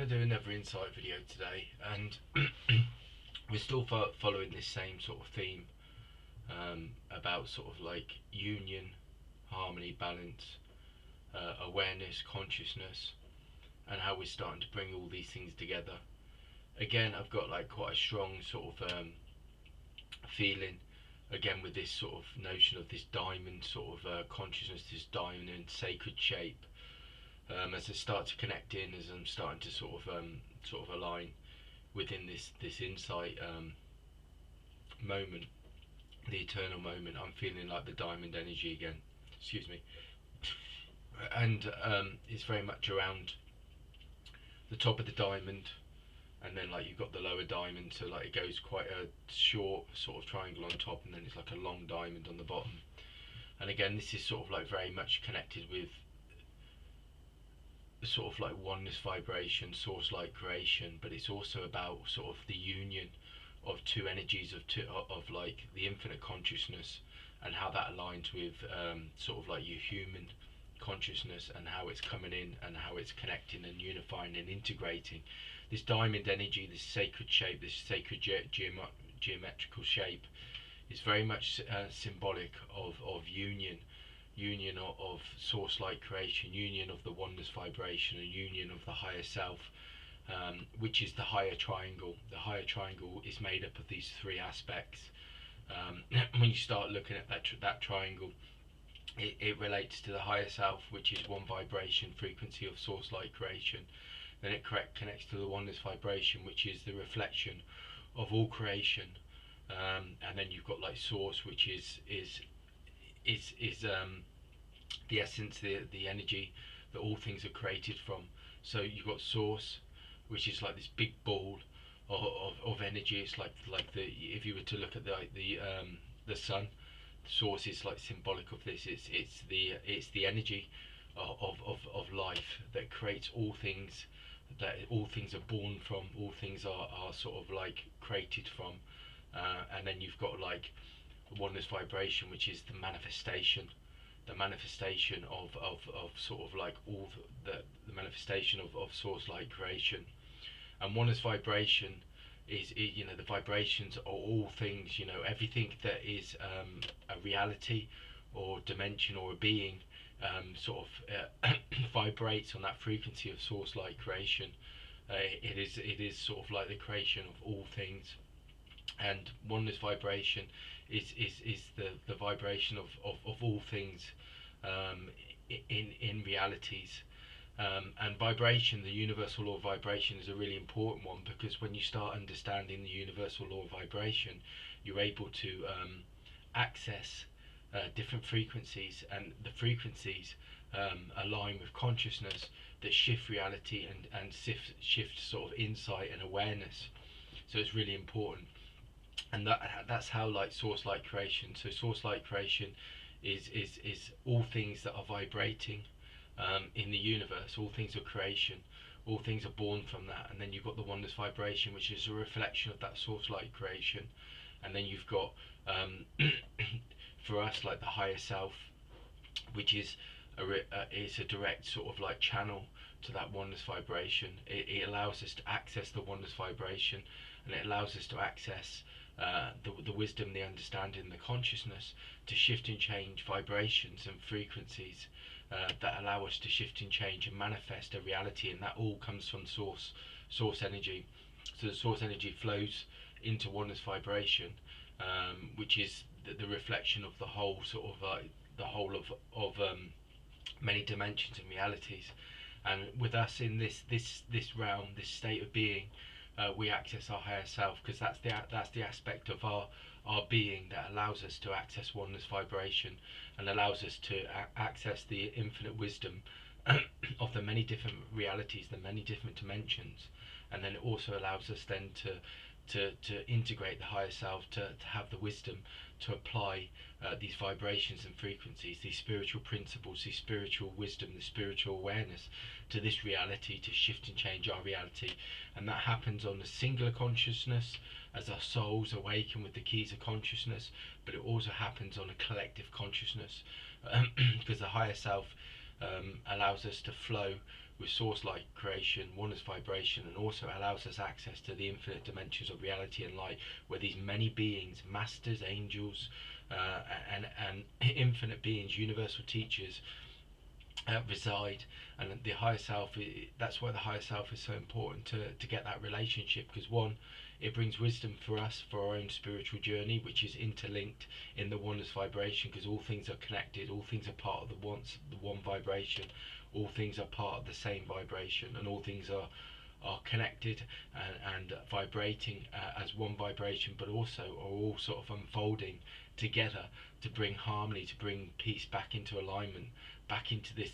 to do another insight video today, and we're still following this same sort of theme about sort of like union, harmony, balance, awareness, consciousness, and how we're starting to bring all these things together. Again, I've got like quite a strong sort of feeling, again, with this sort of notion of this diamond sort of consciousness, this diamond and sacred shape. As I start to connect in, as I'm starting to sort of align within this insight moment, the eternal moment, I'm feeling like the diamond energy again. Excuse me. And it's very much around the top of the diamond, and then like you've got the lower diamond, so like it goes quite a short sort of triangle on top, and then it's like a long diamond on the bottom. And again, this is sort of like very much connected with sort of like oneness vibration, source light creation, but it's also about sort of the union of two energies of like the infinite consciousness, and how that aligns with sort of like your human consciousness, and how it's coming in and how it's connecting and unifying and integrating. This diamond energy, this sacred shape, this sacred geometrical shape is very much symbolic of union of source light creation, union of the oneness vibration, and union of the higher self, which is the higher triangle. The higher triangle is made up of these three aspects. When you start looking at that triangle, it relates to the higher self, which is one vibration frequency of source light creation. Then it connects to the oneness vibration, which is the reflection of all creation. And then you've got like source, which is the essence, the energy that all things are created from. So you've got source, which is like this big ball of energy. It's like the, if you were to look at the sun, source is like symbolic of this. It's the energy of life that creates all things, that all things are born from, all things are sort of like created from. And then you've got like oneness vibration, which is the manifestation of sort of like all the manifestation of source light creation. And oneness vibration is, you know, the vibrations are all things, you know, everything that is a reality or dimension or a being, sort of vibrates on that frequency of source light creation. It is sort of like the creation of all things. And oneness vibration is the vibration of all things in realities. And vibration, the universal law of vibration, is a really important one, because when you start understanding the universal law of vibration, you're able to access different frequencies, and the frequencies align with consciousness that shift reality and shift sort of insight and awareness. So it's really important. And that's how like source light creation. So source light creation is all things that are vibrating in the universe. All things are creation, all things are born from that. And then you've got the oneness vibration, which is a reflection of that source light creation. And then you've got for us like the higher self, which is a direct sort of like channel to that oneness vibration. It allows us to access the oneness vibration, and it allows us to access the wisdom, the understanding, the consciousness, to shift and change vibrations and frequencies that allow us to shift and change and manifest a reality. And that all comes from source energy. So the source energy flows into oneness vibration, which is the reflection of the whole sort of the whole of many dimensions and realities. And with us in this realm, this state of being, we access our higher self, because that's the aspect of our being that allows us to access oneness vibration, and allows us to access the infinite wisdom of the many different realities, the many different dimensions. And then it also allows us then to integrate the higher self, to have the wisdom to apply these vibrations and frequencies, these spiritual principles, this spiritual wisdom, the spiritual awareness to this reality, to shift and change our reality. And that happens on a singular consciousness, as our souls awaken with the keys of consciousness, but it also happens on a collective consciousness, because the higher self allows us to flow with source-like creation, oneness vibration, and also allows us access to the infinite dimensions of reality and light, where these many beings, masters, angels, and infinite beings, universal teachers, reside. And the higher self, that's why the higher self is so important to get that relationship, because one, it brings wisdom for us for our own spiritual journey, which is interlinked in the oneness vibration, because all things are connected, all things are part of the one vibration, all things are part of the same vibration, and all things are connected and vibrating as one vibration, but also are all sort of unfolding together to bring harmony, to bring peace back into alignment, back into this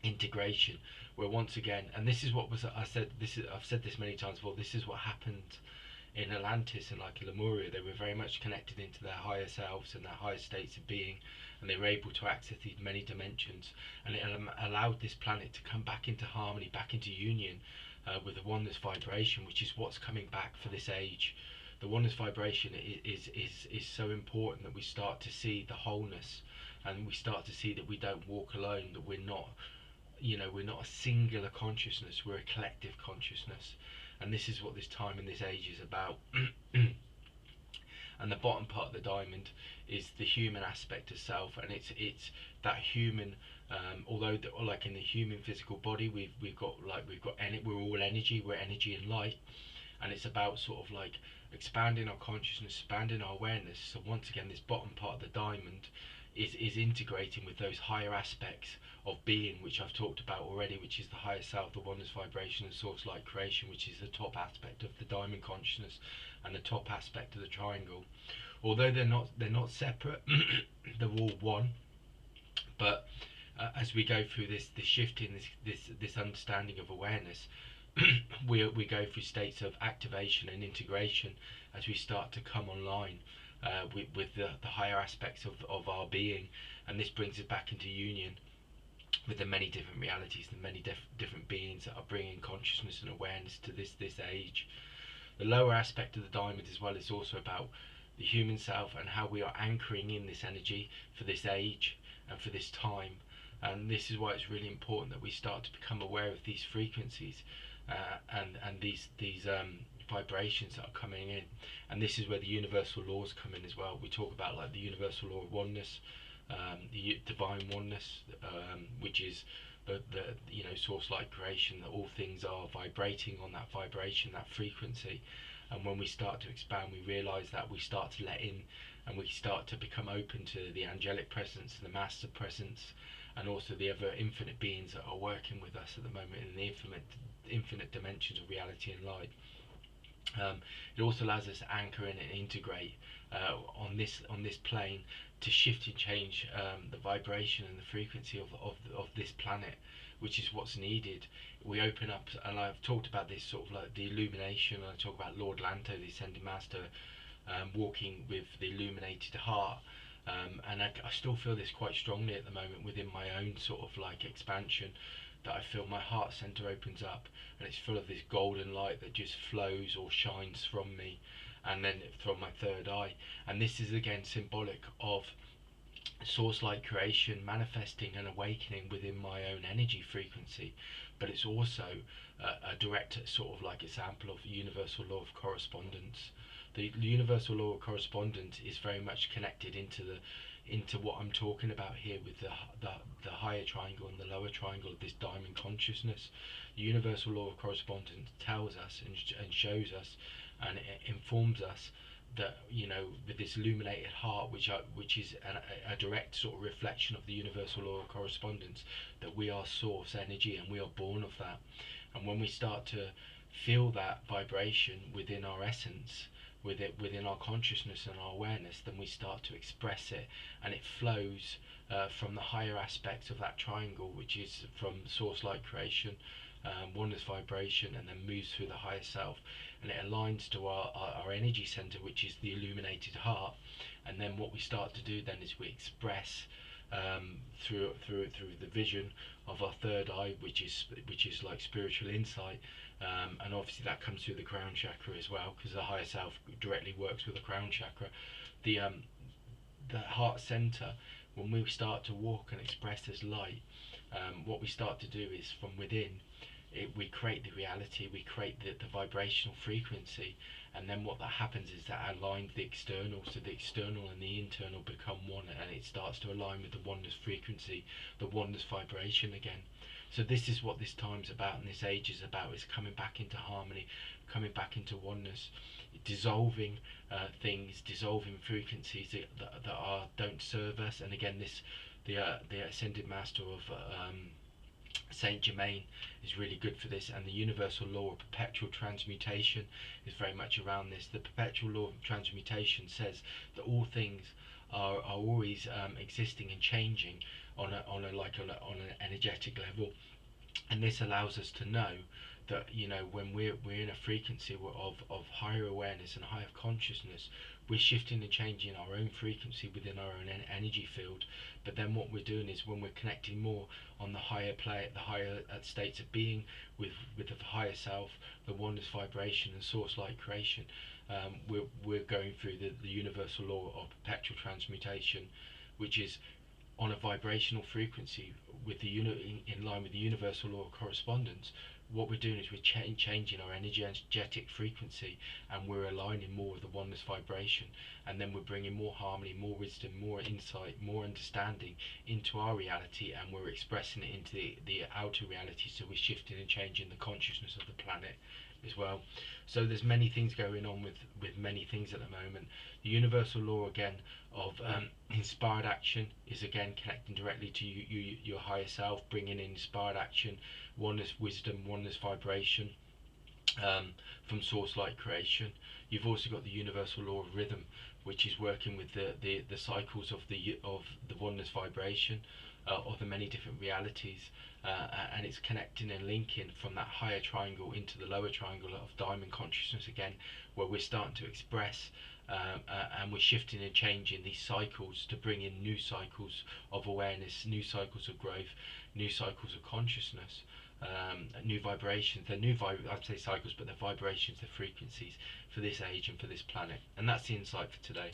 integration, where once again, and this is what was I said this is I've said this many times before, this is what happened in Atlantis and like Lemuria. They were very much connected into their higher selves and their higher states of being, and they were able to access these many dimensions, and it allowed this planet to come back into harmony, back into union with the oneness vibration, which is what's coming back for this age. The oneness vibration is so important, that we start to see the wholeness, and we start to see that we don't walk alone, that we're not, we're not a singular consciousness, we're a collective consciousness. And this is what this time and this age is about. And the bottom part of the diamond is the human aspect of self, and it's that human, although like in the human physical body, we're all energy, we're energy and light, and it's about sort of like expanding our consciousness, expanding our awareness. So once again, this bottom part of the diamond is integrating with those higher aspects of being, which I've talked about already, which is the higher self, the oneness vibration, and source-like creation, which is the top aspect of the diamond consciousness and the top aspect of the triangle. Although they're not separate, they're all one. But as we go through this shifting, this understanding of awareness, we go through states of activation and integration as we start to come online with the higher aspects of our being, and this brings us back into union with the many different realities, the many different beings that are bringing consciousness and awareness to this age. The lower aspect of the diamond as well is also about the human self and how we are anchoring in this energy for this age and for this time. And this is why it's really important that we start to become aware of these frequencies and these vibrations that are coming in. And this is where the universal laws come in as well. We talk about like the universal law of oneness, the divine oneness, which is the source-like creation, that all things are vibrating on that vibration, that frequency. And when we start to expand, we realize that we start to let in, and we start to become open to the angelic presence, the master presence, and also the other infinite beings that are working with us at the moment in the infinite dimensions of reality and light. It also allows us to anchor in and integrate on this plane, to shift and change the vibration and the frequency of this planet, which is what's needed. We open up, and I've talked about this sort of like the illumination. I talk about Lord Lanto, the Ascended Master, walking with the illuminated heart. And I still feel this quite strongly at the moment within my own sort of like expansion, that I feel my heart center opens up, and it's full of this golden light that just flows or shines from me, and then from my third eye. And this is again symbolic of source-like creation manifesting and awakening within my own energy frequency, but it's also a direct sort of like example of the universal law of correspondence. The universal law of correspondence is very much connected into what I'm talking about here with the higher triangle and the lower triangle of this diamond consciousness. The universal law of correspondence tells us and shows us and informs us that, with this illuminated heart, which is a direct sort of reflection of the universal law of correspondence, that we are source energy and we are born of that. And when we start to feel that vibration within our essence, within our consciousness and our awareness, then we start to express it, and it flows from the higher aspects of that triangle, which is from source-like creation, oneness vibration, and then moves through the higher self, and it aligns to our energy center, which is the illuminated heart. And then what we start to do then is we express through the vision of our third eye, which is like spiritual insight. And obviously that comes through the crown chakra as well, because the higher self directly works with the crown chakra. The heart center, when we start to walk and express as light, What we start to do is from within, we create the reality, we create the vibrational frequency, and then what that happens is that aligns the external, so the external and the internal become one, and it starts to align with the oneness frequency, the oneness vibration again. So this is what this time's about, and this age is about: is coming back into harmony, coming back into oneness, dissolving things, dissolving frequencies that are don't serve us. And again, this the ascended master of Saint Germain is really good for this, and the universal law of perpetual transmutation is very much around this. The perpetual law of transmutation says that all things are always existing and changing on an energetic level, and this allows us to know that, when we're in a frequency of higher awareness and higher consciousness, we're shifting and changing our own frequency within our own energy field. But then what we're doing is, when we're connecting more on the higher the higher states of being, with the higher self, the oneness vibration and source light creation, we're going through the universal law of perpetual transmutation, which is on a vibrational frequency with in line with the universal law of correspondence. What we're doing is we're changing our energetic frequency, and we're aligning more with the oneness vibration, and then we're bringing more harmony, more wisdom, more insight, more understanding into our reality, and we're expressing it into the outer reality. So we're shifting and changing the consciousness of the planet as well. So there's many things going on with many things at the moment. The universal law again of inspired action is again connecting directly to your higher self, bringing in inspired action, oneness wisdom, oneness vibration, from source light creation. You've also got the universal law of rhythm, which is working with the cycles of the oneness vibration, of the many different realities, and it's connecting and linking from that higher triangle into the lower triangle of diamond consciousness again, where we're starting to express, and we're shifting and changing these cycles to bring in new cycles of awareness, new cycles of growth, new cycles of consciousness, new vibrations. I'd say cycles, but they're vibrations, they're frequencies for this age and for this planet. And that's the insight for today.